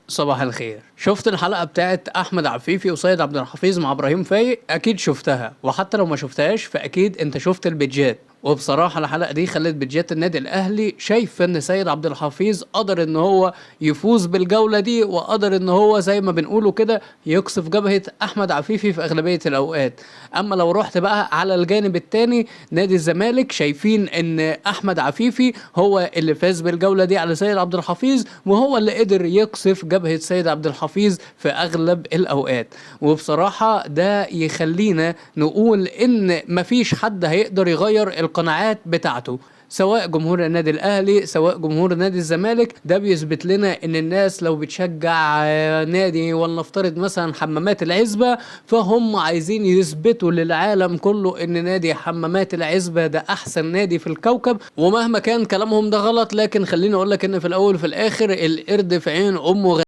صباح الخير. شفت الحلقة بتاعت أحمد عفيفي وسيد عبد الحفيظ مع إبراهيم فايق؟ أكيد شفتها، وحتى لو ما شفتهاش فأكيد أنت شفت البيجات. وبصراحة الحلقة دي خلت بيجات النادي الأهلي شايف إن سيد عبد الحفيظ قدر إن هو يفوز بالجولة دي، وقدر إن هو زي ما بنقوله كده يقصف جبهة أحمد عفيفي في أغلبية الأوقات. أما لو رحت بقى على الجانب التاني، نادي الزمالك شايفين إن أحمد عفيفي هو اللي فاز بالجولة دي على سيد عبد الحفيظ، وهو اللي قدر يقصف جبهة سيد عبد الحفيظ في أغلب الأوقات. وبصراحة ده يخلينا نقول إن مفيش حد هيقدر يغير القناعات بتاعته، سواء جمهور النادي الاهلي سواء جمهور نادي الزمالك. ده بيثبت لنا ان الناس لو بتشجع نادي، ولنفترض مثلا حمامات العزبة، فهم عايزين يثبتوا للعالم كله ان نادي حمامات العزبة ده احسن نادي في الكوكب. ومهما كان كلامهم ده غلط، لكن خليني اقول لك ان في الاول وفي الاخر القرد في عين امه